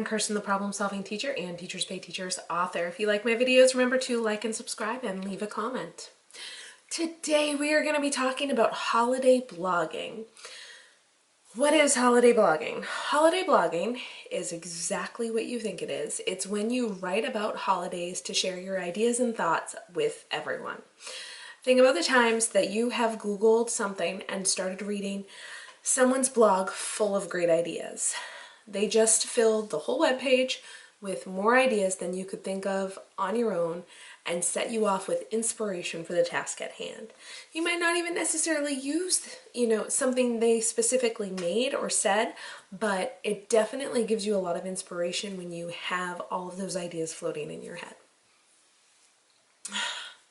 Kirsten, the Problem Solving Teacher and Teachers Pay Teachers author. If you like my videos, remember to like and subscribe and leave a comment. Today we are going to be talking about holiday blogging. What is holiday blogging? Holiday blogging is exactly what you think it is. It's when you write about holidays to share your ideas and thoughts with everyone. Think about the times that you have Googled something and started reading someone's blog full of great ideas. They just filled the whole webpage with more ideas than you could think of on your own and set you off with inspiration for the task at hand. You might not even necessarily use, something they specifically made or said, but it definitely gives you a lot of inspiration when you have all of those ideas floating in your head.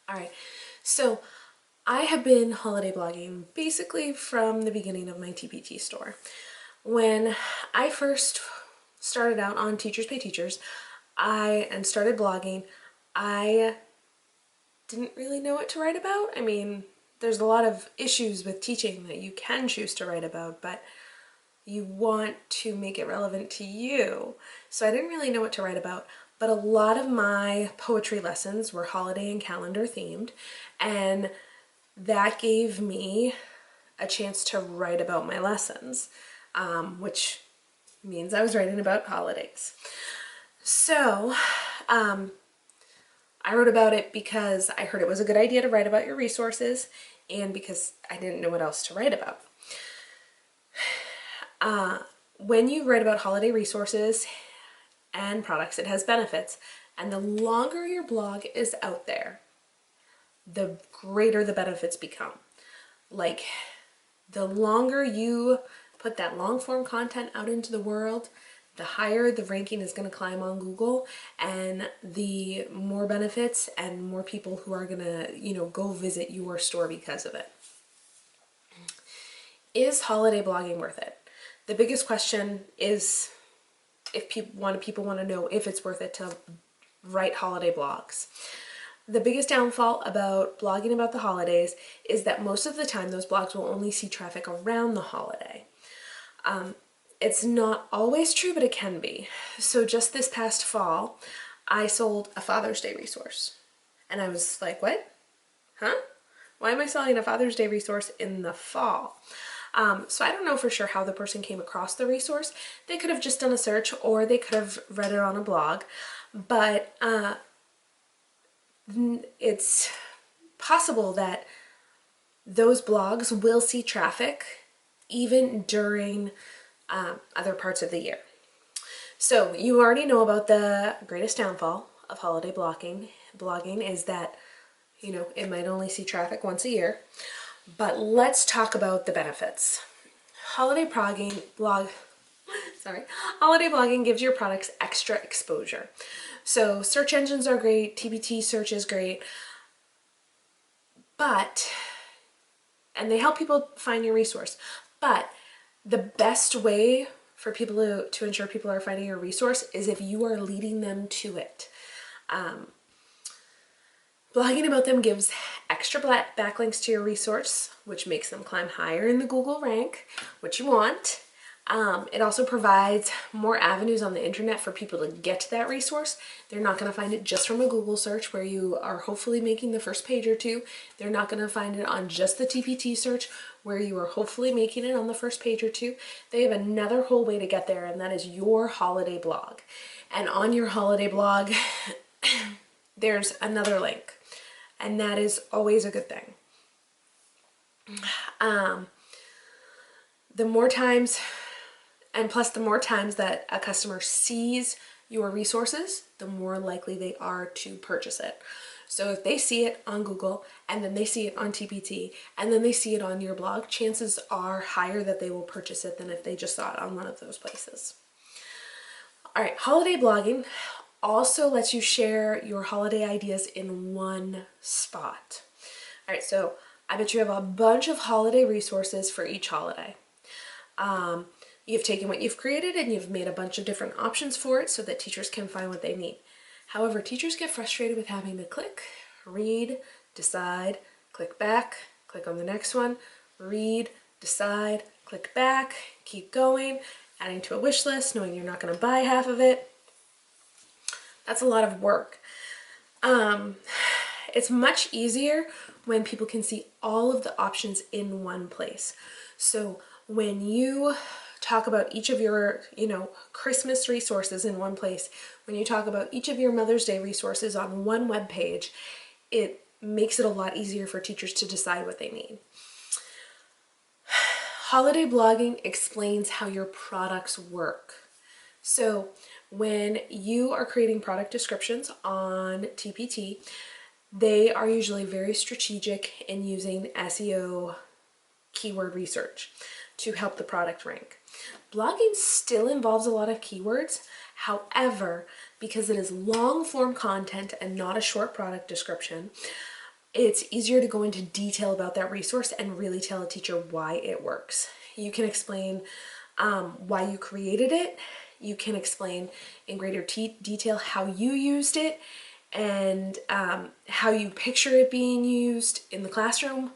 All right, so I have been holiday blogging basically from the beginning of my TpT store. When I first started out on Teachers Pay Teachers and started blogging, I didn't really know what to write about. I mean, there's a lot of issues with teaching that you can choose to write about, but you want to make it relevant to you. So I didn't really know what to write about, but a lot of my poetry lessons were holiday and calendar themed, and that gave me a chance to write about my lessons. Which means I was writing about holidays. So I wrote about it because I heard it was a good idea to write about your resources and because I didn't know what else to write about. When you write about holiday resources and products, it has benefits. And the longer your blog is out there, the greater the benefits become. Like, the longer you put that long form content out into the world, the higher the ranking is going to climb on Google, and the more benefits and more people who are going to, go visit your store because of it. Is holiday blogging worth it? The biggest question is if people want to know if it's worth it to write holiday blogs. The biggest downfall about blogging about the holidays is that most of the time those blogs will only see traffic around the holiday. It's not always true, but it can be. So just this past fall, I sold a Father's Day resource. And I was like, what? Huh? Why am I selling a Father's Day resource in the fall? So I don't know for sure how the person came across the resource. They could have just done a search or they could have read it on a blog. But it's possible that those blogs will see traffic even during other parts of the year. So you already know about the greatest downfall of holiday blogging is that, it might only see traffic once a year. But let's talk about the benefits. Holiday blogging gives your products extra exposure. So search engines are great, TpT search is great, and they help people find your resource. But the best way for people to ensure people are finding your resource is if you are leading them to it. Blogging about them gives extra backlinks to your resource, which makes them climb higher in the Google rank, which you want. It also provides more avenues on the internet for people to get to that resource. They're not going to find it just from a Google search where you are hopefully making the first page or two. They're not going to find it on just the TpT search where you are hopefully making it on the first page or two. They have another whole way to get there, and that is your holiday blog. And on your holiday blog, there's another link, and that is always a good thing. The more times that a customer sees your resources, the more likely they are to purchase it. So if they see it on Google and then they see it on TpT and then they see it on your blog, chances are higher that they will purchase it than if they just saw it on one of those places. All right, holiday blogging also lets you share your holiday ideas in one spot. All right, so I bet you have a bunch of holiday resources for each holiday. You've taken what you've created and you've made a bunch of different options for it so that teachers can find what they need. However, teachers get frustrated with having to click, read, decide, click back, click on the next one, read, decide, click back, keep going, adding to a wish list, knowing you're not going to buy half of it. That's a lot of work. It's much easier when people can see all of the options in one place. So when you talk about each of your, Christmas resources in one place, when you talk about each of your Mother's Day resources on one web page, it makes it a lot easier for teachers to decide what they need. Holiday blogging explains how your products work. So when you are creating product descriptions on TpT, they are usually very strategic in using SEO keyword research to help the product rank. Blogging still involves a lot of keywords. However, because it is long form content and not a short product description, it's easier to go into detail about that resource and really tell a teacher why it works. You can explain why you created it. You can explain in greater detail how you used it and how you picture it being used in the classroom.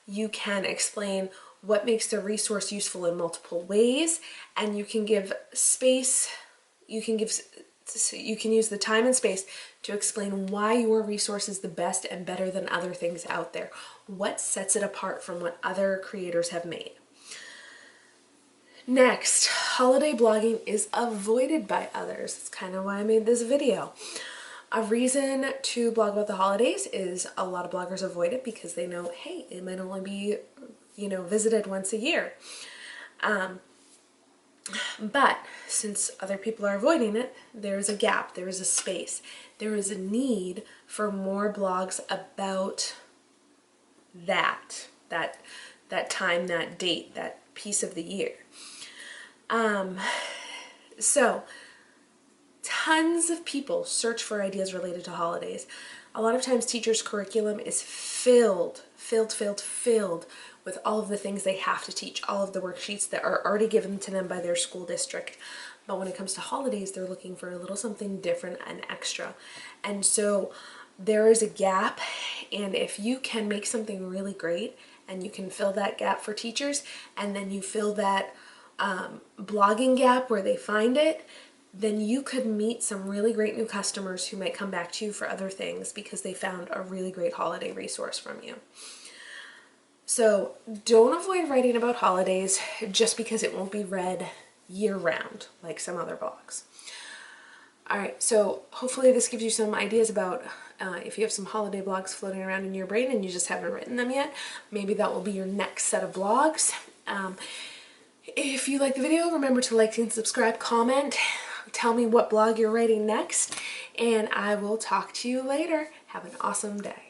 You can explain what makes the resource useful in multiple ways, and you can give space, you can use the time and space to explain why your resource is the best and better than other things out there. What sets it apart from what other creators have made. Next, holiday blogging is avoided by others. That's kind of why I made this video. A reason to blog about the holidays is a lot of bloggers avoid it because they know, hey, it might only be, visited once a year. But since other people are avoiding it, there is a gap, there is a space, there is a need for more blogs about that time, that date, that piece of the year. So tons of people search for ideas related to holidays. A lot of times teachers' curriculum is filled with all of the things they have to teach, all of the worksheets that are already given to them by their school district. But when it comes to holidays, they're looking for a little something different and extra. And so there is a gap, and if you can make something really great and you can fill that gap for teachers, and then you fill that blogging gap where they find it, then you could meet some really great new customers who might come back to you for other things because they found a really great holiday resource from you. So don't avoid writing about holidays just because it won't be read year-round like some other blogs. All right, so hopefully this gives you some ideas about if you have some holiday blogs floating around in your brain and you just haven't written them yet, maybe that will be your next set of blogs. If you like the video, remember to like and subscribe, comment, tell me what blog you're writing next, and I will talk to you later. Have an awesome day.